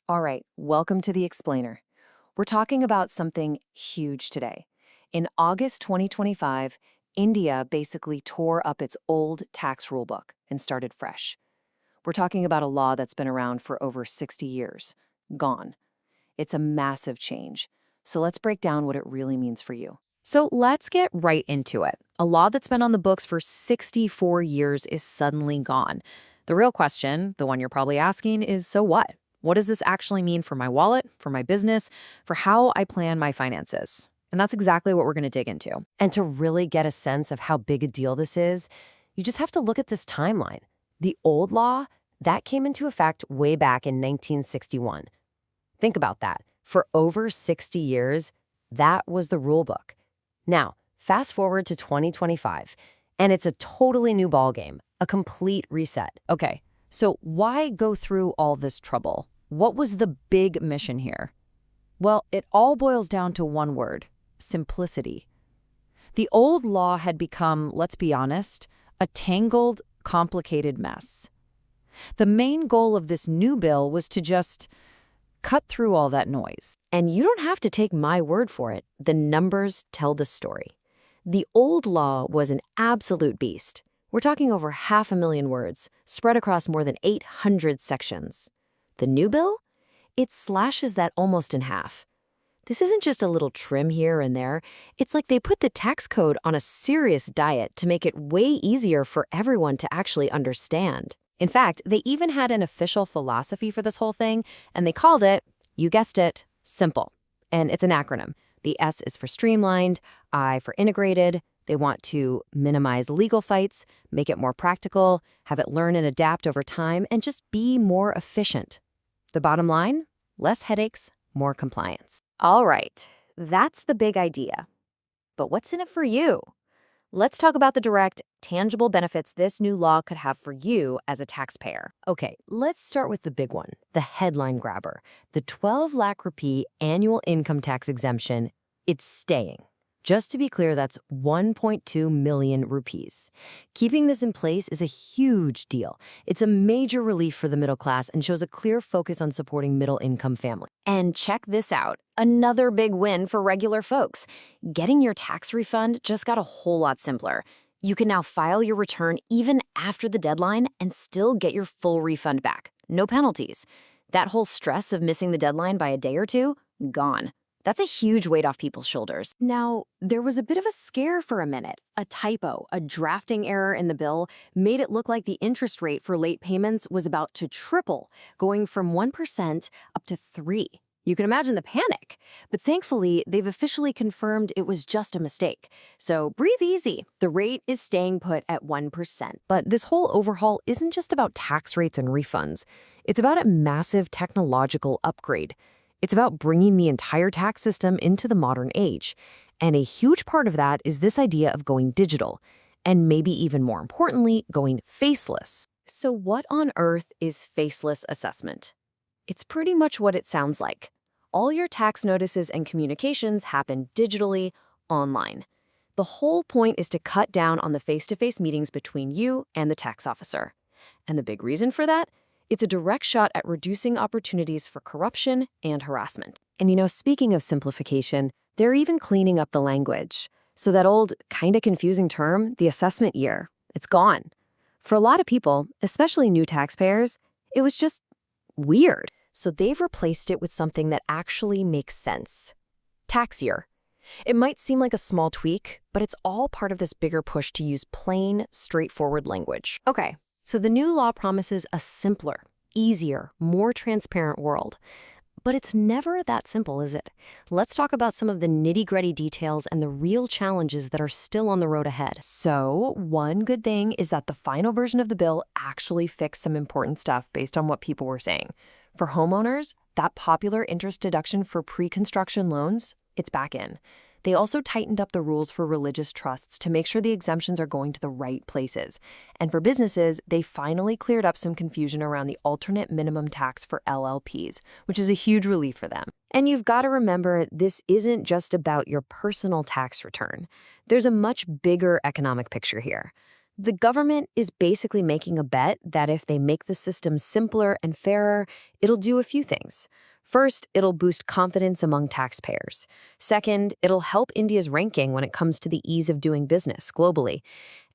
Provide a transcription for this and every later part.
All right, welcome to the Explainer. We're talking about something huge today. In August 2025, India basically tore up its old tax rulebook and started fresh. We're talking about a law that's been around for over 60 years. Gone. It's a massive change. So let's break down what it really means for you. So let's get right into it. A law that's been on the books for 64 years is suddenly gone. The real question, the one you're probably asking, is so what? What does this actually mean for my wallet, for my business, for how I plan my finances? And that's exactly what we're going to dig into. And to really get a sense of how big a deal this is, you just have to look at this timeline. The old law, that came into effect way back in 1961. Think about that. For over 60 years, that was the rule book. Now, fast forward to 2025, and it's a totally new ballgame, a complete reset. Okay, so why go through all this trouble? What was the big mission here? Well, it all boils down to one word: simplicity. The old law had become, let's be honest, a tangled, complicated mess. The main goal of this new bill was to just cut through all that noise. And you don't have to take my word for it. The numbers tell the story. The old law was an absolute beast. We're talking over 500,000 words, spread across more than 800 sections. The new bill? It slashes that almost in half. This isn't just a little trim here and there. It's like they put the tax code on a serious diet to make it way easier for everyone to actually understand. In fact, they even had an official philosophy for this whole thing, and they called it, you guessed it, simple. And it's an acronym. The S is for streamlined, I for integrated. They want to minimize legal fights, make it more practical, have it learn and adapt over time, and just be more efficient. The bottom line? Less headaches, more compliance. All right, that's the big idea. But what's in it for you? Let's talk about the direct, tangible benefits this new law could have for you as a taxpayer. Okay, let's start with the big one, the headline grabber. The 12 lakh rupee annual income tax exemption, it's staying. Just to be clear, that's 1.2 million rupees. Keeping this in place is a huge deal. It's a major relief for the middle class and shows a clear focus on supporting middle-income families. And check this out, another big win for regular folks. Getting your tax refund just got a whole lot simpler. You can now file your return even after the deadline and still get your full refund back. No penalties. That whole stress of missing the deadline by a day or two, gone. That's a huge weight off people's shoulders. Now, there was a bit of a scare for a minute. A typo, a drafting error in the bill, made it look like the interest rate for late payments was about to triple, going from 1% up to 3%. You can imagine the panic. But thankfully, they've officially confirmed it was just a mistake. So breathe easy. The rate is staying put at 1%. But this whole overhaul isn't just about tax rates and refunds. It's about a massive technological upgrade. It's about bringing the entire tax system into the modern age. And a huge part of that is this idea of going digital. And maybe even more importantly, going faceless. So what on earth is faceless assessment? It's pretty much what it sounds like. All your tax notices and communications happen digitally, online. The whole point is to cut down on the face-to-face meetings between you and the tax officer. And the big reason for that? It's a direct shot at reducing opportunities for corruption and harassment. And speaking of simplification, they're even cleaning up the language. So that old, kinda confusing term, the assessment year, it's gone. For a lot of people, especially new taxpayers, it was just weird. So they've replaced it with something that actually makes sense. Tax year. It might seem like a small tweak, but it's all part of this bigger push to use plain, straightforward language. Okay. So the new law promises a simpler, easier, more transparent world. But it's never that simple, is it? Let's talk about some of the nitty-gritty details and the real challenges that are still on the road ahead. So one good thing is that the final version of the bill actually fixed some important stuff based on what people were saying. For homeowners, that popular interest deduction for pre-construction loans, it's back in. They also tightened up the rules for religious trusts to make sure the exemptions are going to the right places. And for businesses, they finally cleared up some confusion around the alternate minimum tax for LLPs, which is a huge relief for them. And you've got to remember, this isn't just about your personal tax return. There's a much bigger economic picture here. The government is basically making a bet that if they make the system simpler and fairer, it'll do a few things. First, it'll boost confidence among taxpayers. Second, it'll help India's ranking when it comes to the ease of doing business globally.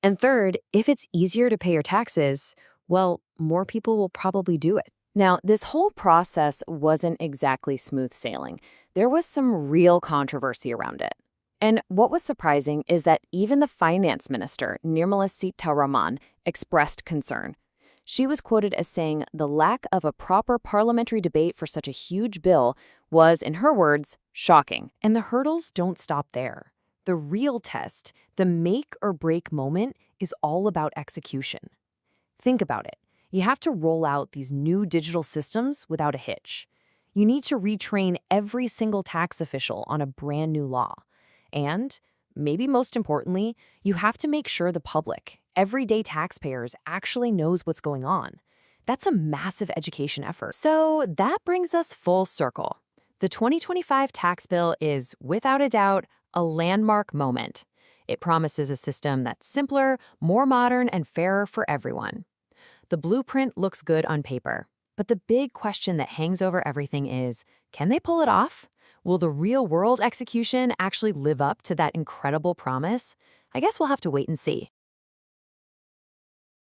And third, if it's easier to pay your taxes, well, more people will probably do it. Now, this whole process wasn't exactly smooth sailing. There was some real controversy around it. And what was surprising is that even the finance minister, Nirmala Sitharaman, expressed concern. She was quoted as saying the lack of a proper parliamentary debate for such a huge bill was, in her words, shocking. And the hurdles don't stop there. The real test, the make or break moment, is all about execution. Think about it. You have to roll out these new digital systems without a hitch. You need to retrain every single tax official on a brand new law. And, maybe most importantly, you have to make sure the public, everyday taxpayers, actually knows what's going on. That's a massive education effort. So that brings us full circle. The 2025 tax bill is, without a doubt, a landmark moment. It promises a system that's simpler, more modern, and fairer for everyone. The blueprint looks good on paper, but the big question that hangs over everything is, can they pull it off? Will the real-world execution actually live up to that incredible promise? I guess we'll have to wait and see.